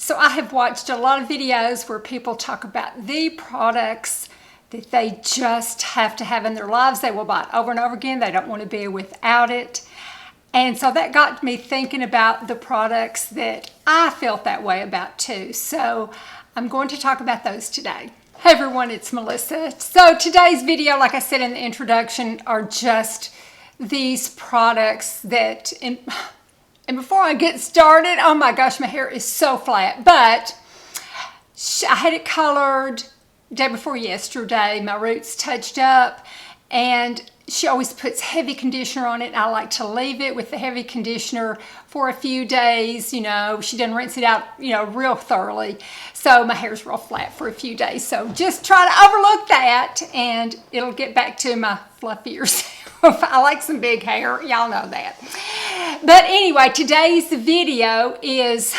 So I have watched a lot of videos where people talk about the products that they just have to have in their lives. They will buy it over and over again. They don't want to be without it. And so that got me thinking about the products that I felt that way about too. So I'm going to talk about those today. Hey everyone, it's Melissa. So today's video, like I said in the introduction, are just these products that, and before I get started, oh my gosh, my hair is so flat, but I had it colored day before yesterday, my roots touched up, and she always puts heavy conditioner on it. I like to leave it with the heavy conditioner for a few days. You know, she doesn't rinse it out, you know, real thoroughly. So my hair's real flat for a few days. So just try to overlook that and it'll get back to my fluffier self. I like some big hair. Y'all know that. But anyway, today's video is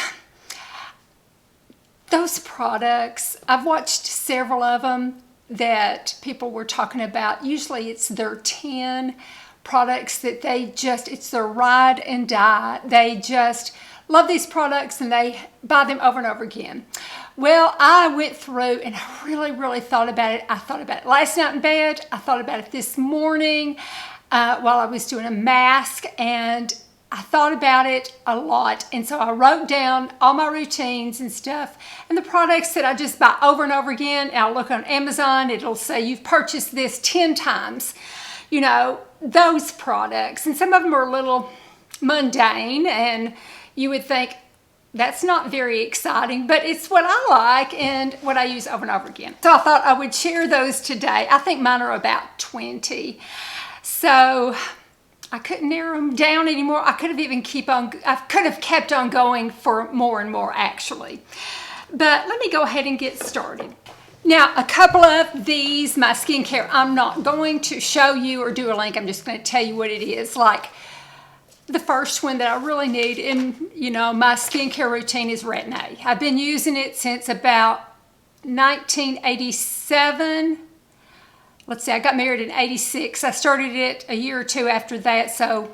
those products. I've watched several of them that people were talking about. Usually it's their 10 products that they just, it's their ride and die. They just love these products and they buy them over and over again. Well, I went through and I really thought about it. I thought about it last night in bed. I thought about it this morning while I was doing a mask, and I thought about it a lot, and so I wrote down all my routines and stuff and the products that I just buy over and over again. I'll look on Amazon, it'll say you've purchased this 10 times, you know, those products. And some of them are a little mundane and you would think that's not very exciting, but it's what I like and what I use over and over again. So I thought I would share those today. I think mine are about 20. So I couldn't narrow them down anymore. I could have even kept on going for more and more actually. But let me go ahead and get started. Now, a couple of these, my skincare, I'm not going to show you or do a link. I'm just going to tell you what it is. Like the first one that I really need in, you know, my skincare routine is Retin A. I've been using it since about 1987. Let's see, I got married in 86. I started it a year or two after that, so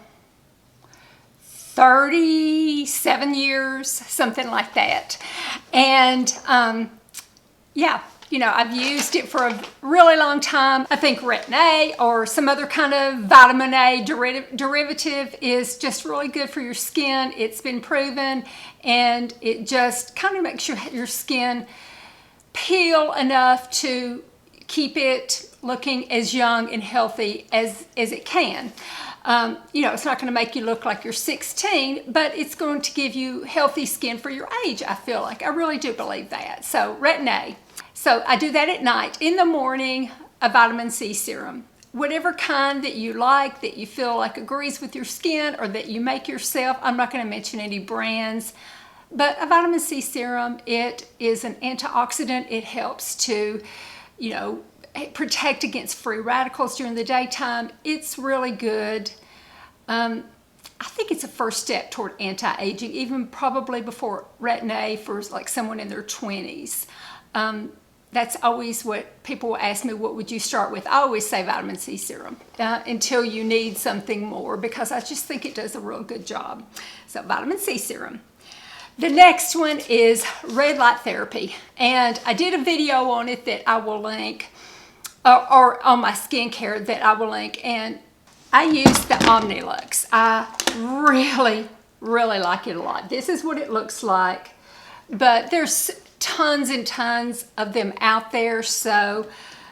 37 years, something like that. And yeah, you know, I've used it for a really long time. I think Retin A or some other kind of vitamin A derivative is just really good for your skin. It's been proven, and it just kind of makes your skin peel enough to keep it looking as young and healthy as it can. You know, it's not going to make you look like you're 16, but it's going to give you healthy skin for your age, I feel like. I really do believe that. So, Retin A. So, I do that at night. In the morning, a vitamin C serum. Whatever kind that you like, that you feel like agrees with your skin or that you make yourself. I'm not going to mention any brands, but a vitamin C serum, it is an antioxidant. It helps to, you know, protect against free radicals during the daytime. It's really good. I think it's a first step toward anti-aging, even probably before Retin A for like someone in their 20s. That's always what people will ask me, what would you start with? I always say vitamin C serum until you need something more, because I just think it does a real good job. So vitamin C serum. The next one is red light therapy, and I did a video on it that I will link, or on my skincare that I will link, and I use the Omnilux. I really like it a lot. This is what it looks like, but there's tons and tons of them out there, so,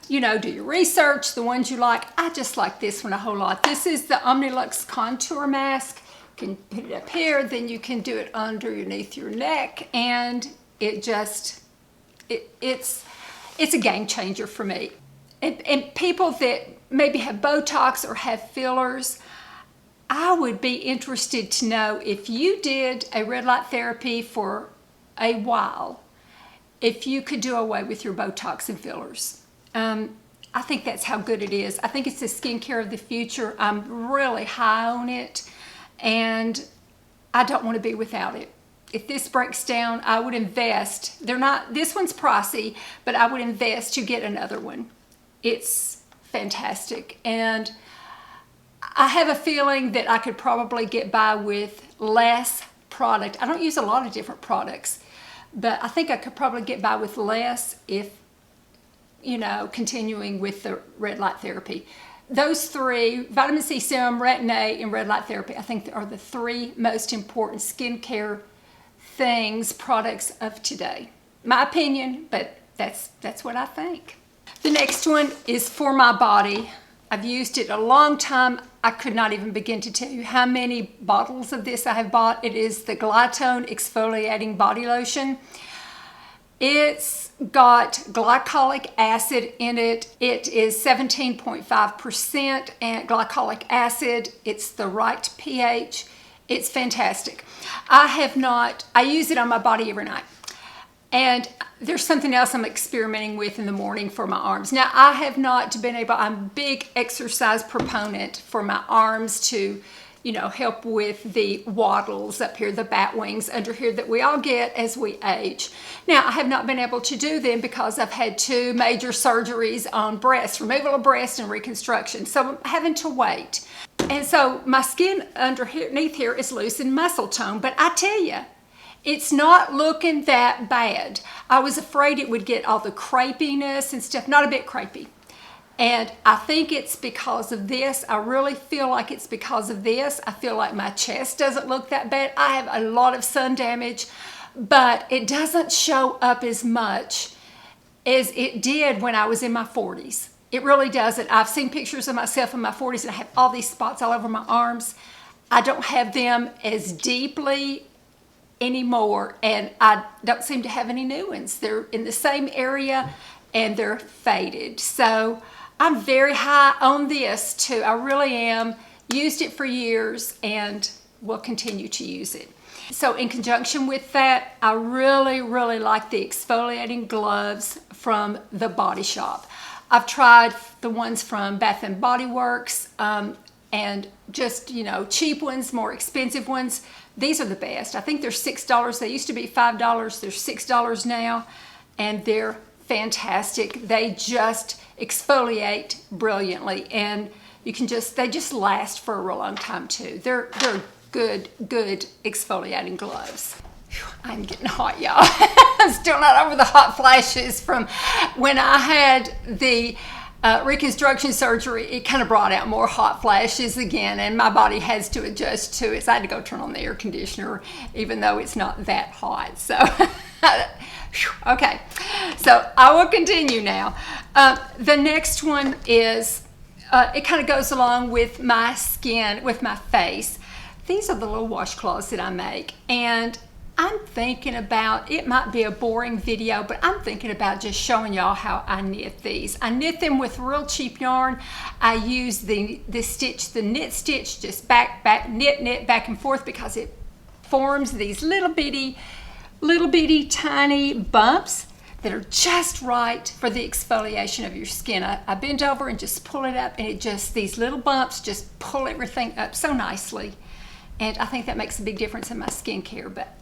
you know, do your research, the ones you like. I just like this one a whole lot. This is the Omnilux Contour Mask. You can put it up here, then you can do it underneath your neck, and it just, it's a game changer for me. And people that maybe have Botox or have fillers, I would be interested to know if you did a red light therapy for a while, if you could do away with your Botox and fillers. I think that's how good it is. I think it's the skincare of the future. I'm really high on it, and I don't want to be without it. If this breaks down, I would invest. This one's pricey, but I would invest to get another one. It's fantastic, and I have a feeling that I could probably get by with less product. I don't use a lot of different products. but I think I could probably get by with less if, you know, continuing with the red light therapy. Those three, vitamin C serum, Retin A, and red light therapy, I think are the three most important skincare things, products of today. My opinion, but that's what I think. The next one is for my body. I've used it a long time. I could not even begin to tell you how many bottles of this I have bought. It is the Glytone Exfoliating Body Lotion. It's got glycolic acid in it. It is 17.5% and glycolic acid. It's the right pH. It's fantastic. I use it on my body every night. And there's something else I'm experimenting with in the morning for my arms. Now, I have not been able, I'm a big exercise proponent for my arms to, you know, help with the waddles up here, the bat wings under here that we all get as we age. Now, I have not been able to do them because I've had 2 major surgeries on breast, removal of breast and reconstruction. So I'm having to wait. And so my skin underneath here is loose and muscle tone, but I tell you, it's not looking that bad. I was afraid it would get all the crepiness and stuff, not a bit crepey. And I think it's because of this. I really feel like it's because of this. I feel like my chest doesn't look that bad. I have a lot of sun damage, but it doesn't show up as much as it did when I was in my 40s. It really doesn't. I've seen pictures of myself in my 40s and I have all these spots all over my arms. I don't have them as deeply anymore, and I don't seem to have any new ones. They're in the same area and they're faded. So I'm very high on this too. I really am. Used it for years and will continue to use it. So in conjunction with that, I really like the exfoliating gloves from the Body Shop. I've tried the ones from Bath and Body Works and just, you know, cheap ones, more expensive ones. These are the best. I think they're $6. They used to be $5. They're $6 now, and they're fantastic. They just exfoliate brilliantly, and you can they just last for a real long time too. They're good exfoliating gloves. Whew, I'm getting hot, y'all. I'm still not over the hot flashes from when I had the reconstruction surgery. It kind of brought out more hot flashes again, and my body has to adjust to it. So I had to go turn on the air conditioner, even though it's not that hot. So, okay. So I will continue now. The next one is, it kind of goes along with my skin, with my face. These are the little washcloths that I make, and I'm thinking about, it might be a boring video, but I'm thinking about just showing y'all how I knit these. I knit them with real cheap yarn. I use the knit stitch, just knit back and forth, because it forms these little bitty tiny bumps that are just right for the exfoliation of your skin. I bend over and just pull it up, and these little bumps just pull everything up so nicely. And I think that makes a big difference in my skincare. But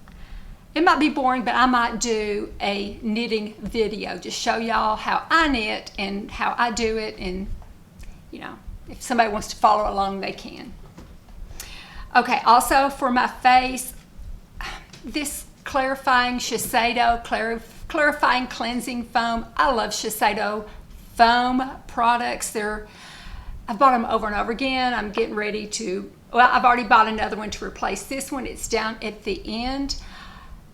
it might be boring, but I might do a knitting video, just show y'all how I knit and how I do it, and, you know, if somebody wants to follow along, they can. Okay, also for my face, this clarifying Shiseido clarifying cleansing foam. I love Shiseido foam products. I've bought them over and over again. I'm getting ready to, well, I've already bought another one to replace this one. It's down at the end.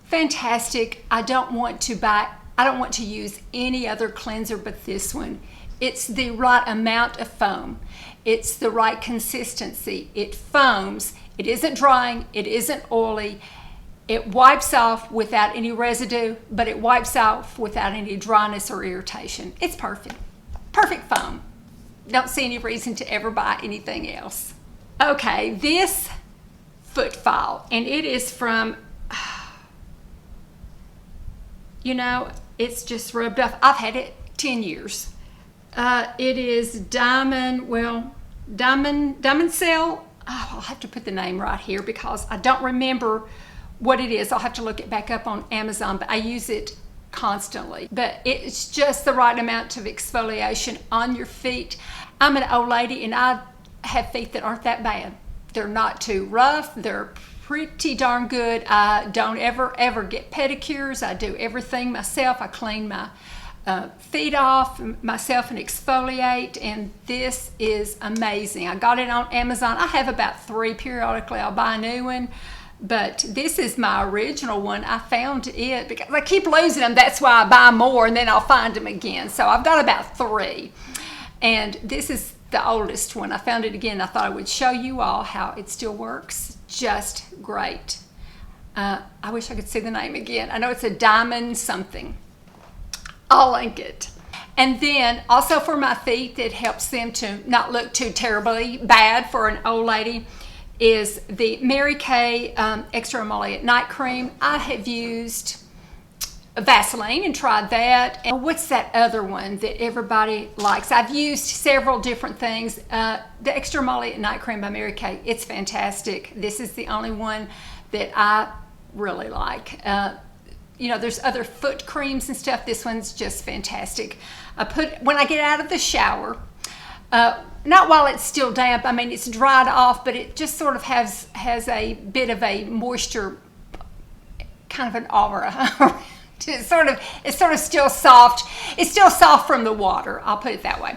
Fantastic. I don't want to use any other cleanser but this one. It's the right amount of foam. It's the right consistency. It foams. It isn't drying. It isn't oily. It wipes off without any residue, but it wipes off without any dryness or irritation. It's perfect. Perfect foam. Don't see any reason to ever buy anything else. Okay, this foot file, and it is from, you know, it's just rubbed off. I've had it 10 years. It is Diamancel. Oh, I'll have to put the name right here because I don't remember what it is. I'll have to look it back up on Amazon, but I use it constantly. But it's just the right amount of exfoliation on your feet. I'm an old lady, and I have feet that aren't that bad. They're not too rough. They're pretty darn good. I don't ever get pedicures. I do everything myself. I clean my feet off myself and exfoliate, and this is amazing. I got it on Amazon. I have about 3. Periodically I'll buy a new one, but this is my original one. I found it because I keep losing them. That's why I buy more and then I'll find them again. So I've got about 3, and this is the oldest one. I found it again. I thought I would show you all how it still works just great. I wish I could see the name again. I know it's a Diamond something. I'll link it. And then also for my feet, that helps them to not look too terribly bad for an old lady, is the Mary Kay Extra Emollient Night Cream. I have used Vaseline and tried that. And what's that other one that everybody likes? I've used several different things. The Extra Emollient Night Cream by Mary Kay, it's fantastic. This is the only one that I really like. You know, there's other foot creams and stuff. This one's just fantastic. When I get out of the shower, not while it's still damp, I mean it's dried off, but it just sort of has a bit of a moisture, kind of an aura. It's sort of still soft. It's still soft from the water, I'll put it that way.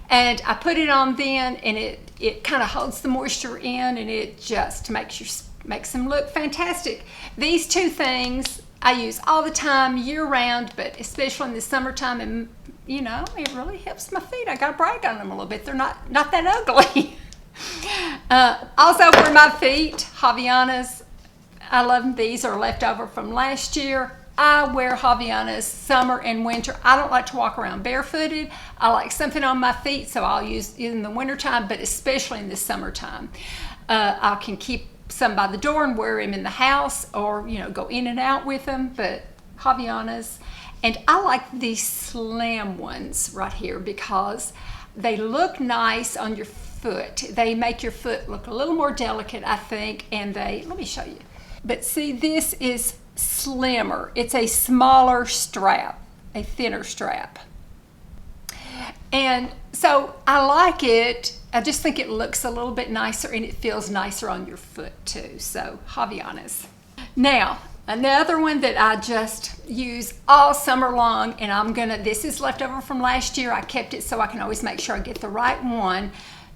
And I put it on then, and it kind of holds the moisture in, and it just makes them look fantastic. These 2 things I use all the time, year round, but especially in the summertime, and you know, it really helps my feet. I gotta brag on them a little bit. They're not that ugly. Also for my feet, Havaianas. I love them. These are left over from last year. I wear Havaianas summer and winter. I don't like to walk around barefooted. I like something on my feet, so I'll use it in the wintertime, but especially in the summertime. I can keep some by the door and wear them in the house, or you know, go in and out with them, but Havaianas. And I like these slim ones right here because they look nice on your foot. They make your foot look a little more delicate, I think, and let me show you. But see, this is slimmer. It's a smaller strap, a thinner strap. And so I like it. I just think it looks a little bit nicer, and it feels nicer on your foot too. So Havaianas. Now, another one that I just use all summer long, and this is left over from last year. I kept it so I can always make sure I get the right one.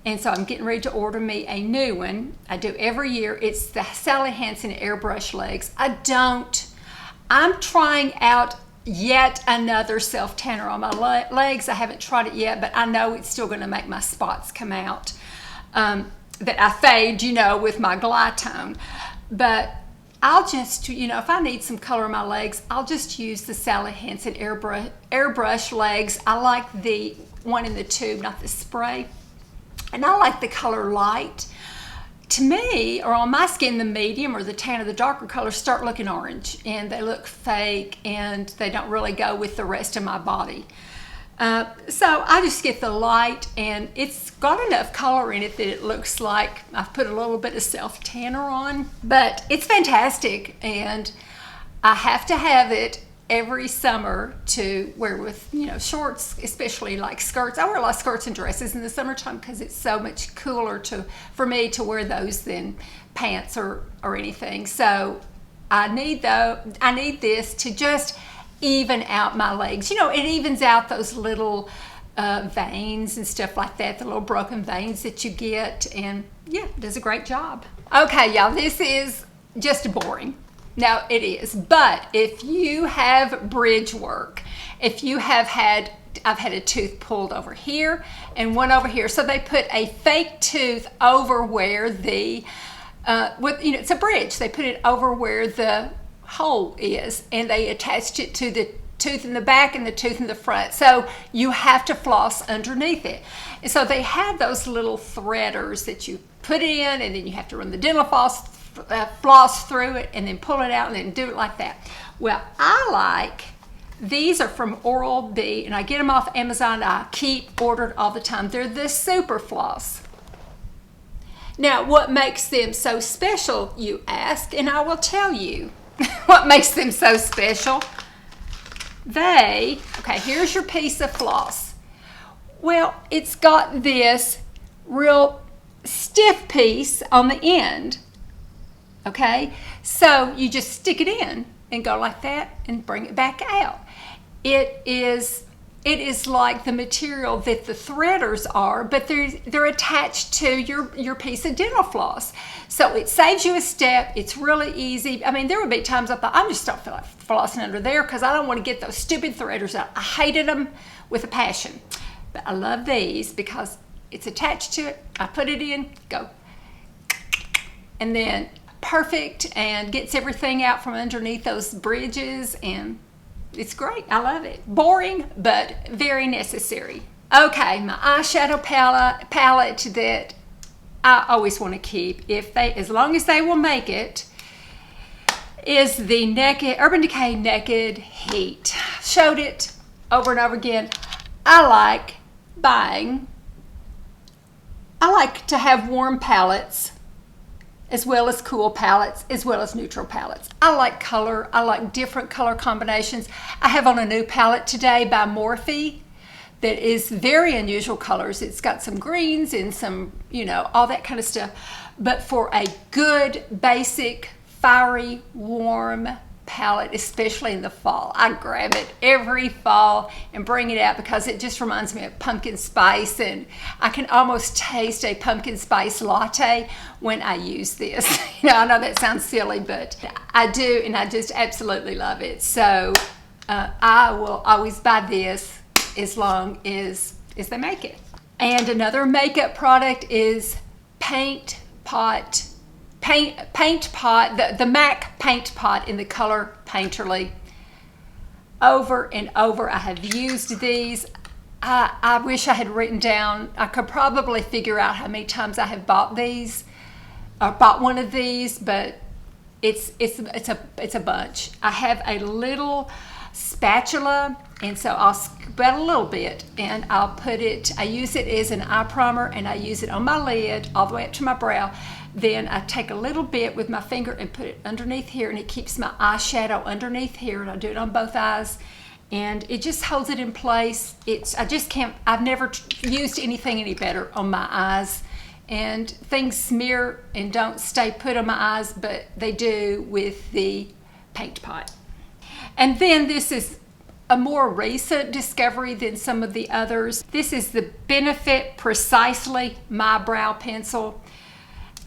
And so I'm getting ready to order me a new one. I do every year. It's the Sally Hansen Airbrush Legs. I'm trying out yet another self-tanner on my legs. I haven't tried it yet, but I know it's still going to make my spots come out that I fade, you know, with my Glytone. But I'll just, you know, if I need some color on my legs, I'll just use the Sally Hansen Airbrush Legs. I like the one in the tube, not the spray. And I like the color light. To me, or on my skin, the medium or the tan or the darker colors start looking orange, and they look fake, and they don't really go with the rest of my body. So I just get the light, and it's got enough color in it that it looks like I've put a little bit of self-tanner on, but it's fantastic, and I have to have it every summer to wear with, you know, shorts, especially like skirts. I wear a lot of skirts and dresses in the summertime because it's so much cooler for me to wear those than pants or anything. So I need this to just even out my legs. You know, it evens out those little veins and stuff like that, the little broken veins that you get, and yeah, it does a great job. Okay, y'all, this is just boring. Now it is, but if you have bridge work, if you have I've had a tooth pulled over here and one over here, so they put a fake tooth over where the, you know, it's a bridge. They put it over where the hole is, and they attached it to the tooth in the back and the tooth in the front. So you have to floss underneath it. And so they have those little threaders that you put in, and then you have to run the dental floss through it and then pull it out and then do it like that. Well, these are from Oral-B, and I get them off Amazon. I keep ordered all the time. They're the Super Floss. Now, what makes them so special, you ask, and I will tell you what makes them so special. Okay, here's your piece of floss. Well, it's got this real stiff piece on the end. Okay, so you just stick it in and go like that and bring it back out. It is like the material that the threaders are, but they're attached to your piece of dental floss. So it saves you a step. It's really easy. I mean, there would be times I thought, I just don't feel like flossing under there because I don't want to get those stupid threaders out. I hated them with a passion. But I love these because it's attached to it. I put it in, go. And then perfect, and gets everything out from underneath those bridges, and it's great. I love it. Boring, but very necessary. Okay, my eyeshadow palette that I always want to keep, as long as they will make it, is the Urban Decay Naked Heat. Showed it over and over again. I like to have warm palettes as well as cool palettes, as well as neutral palettes. I like color. I like different color combinations. I have on a new palette today by Morphe that is very unusual colors. It's got some greens and some, all that kind of stuff. But for a good, basic, fiery, warm palette, especially in the fall, I grab it every fall and bring it out because it just reminds me of pumpkin spice, and I can almost taste a pumpkin spice latte when I use this. I know that sounds silly, but I do, and I just absolutely love it. So I will always buy this as long as they make it. And another makeup product is Paint Pot, the MAC Paint Pot in the color Painterly. Over and over, I have used these. I wish I had written down. I could probably figure out how many times I have bought these, or bought one of these, but it's a bunch. I have a little spatula, and so I'll scoop out a little bit, and I'll put it. I use it as an eye primer, and I use it on my lid all the way up to my brow. Then I take a little bit with my finger and put it underneath here, and it keeps my eyeshadow underneath here, and I do it on both eyes, and it just holds it in place. I've never used anything any better on my eyes, and things smear and don't stay put on my eyes, but they do with the Paint Pot. And then this is a more recent discovery than some of the others. This is the Benefit Precisely My Brow Pencil.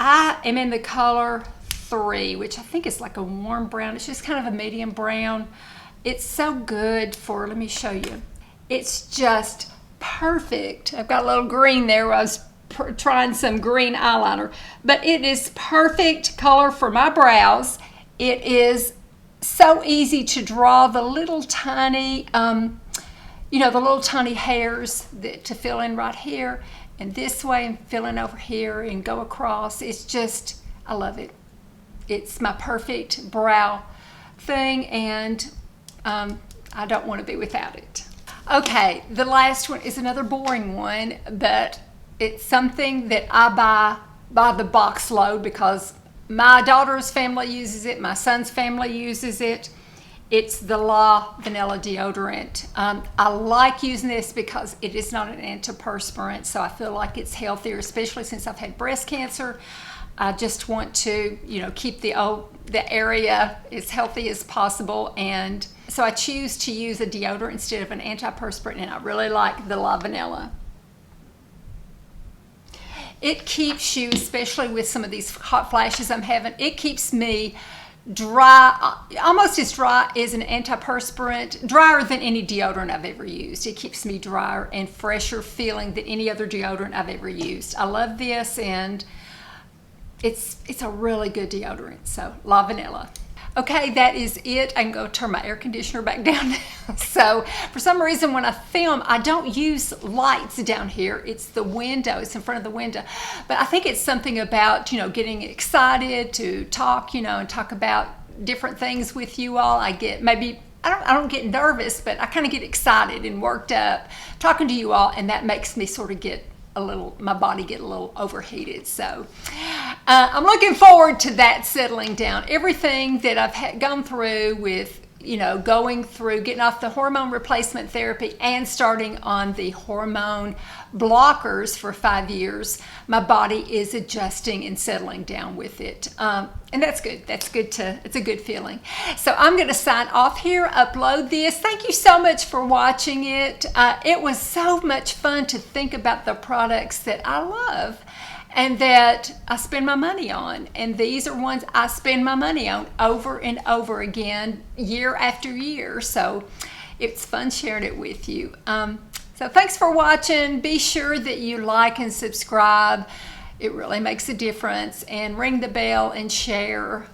I am in the color 3, which I think is like a warm brown. It's just kind of a medium brown. It's so good for, let me show you. It's just perfect. I've got a little green there where I was trying some green eyeliner, but it is perfect color for my brows. It is so easy to draw the little tiny, the little tiny hairs to fill in right here, and this way, and fill in over here and go across. It's just, I love it. It's my perfect brow thing, and I don't want to be without it. Okay, the last one is another boring one, but it's something that I buy by the box load because my daughter's family uses it, my son's family uses it. It's the LAVANILA Deodorant. I like using this because it is not an antiperspirant, so I feel like it's healthier, especially since I've had breast cancer. I just want to, keep the area as healthy as possible, and so I choose to use a deodorant instead of an antiperspirant, and I really like the LAVANILA. It keeps you, especially with some of these hot flashes I'm having, it keeps me dry, almost as dry as an antiperspirant, drier than any deodorant I've ever used. It keeps me drier and fresher feeling than any other deodorant I've ever used. I love this, and it's a really good deodorant. So LAVANILA. Okay, that is it. I can go turn my air conditioner back down now. So for some reason when I film, I don't use lights down here. It's the window, it's in front of the window. But I think it's something about, getting excited to talk, and talk about different things with you all. I don't get nervous, but I kind of get excited and worked up talking to you all, and that makes me sort of my body get a little overheated. So I'm looking forward to that settling down. Everything that I've gone through with, you know, going through, getting off the hormone replacement therapy and starting on the hormone blockers for 5 years, my body is adjusting and settling down with it. And that's good. That's good it's a good feeling. So I'm going to sign off here, upload this. Thank you so much for watching it. It was so much fun to think about the products that I love and that I spend my money on. And these are ones I spend my money on over and over again, year after year. So it's fun sharing it with you. So thanks for watching. Be sure that you like and subscribe. It really makes a difference. And ring the bell and share.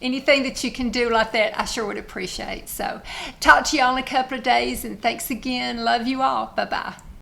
Anything that you can do like that, I sure would appreciate. So talk to y'all in a couple of days. And thanks again. Love you all. Bye-bye.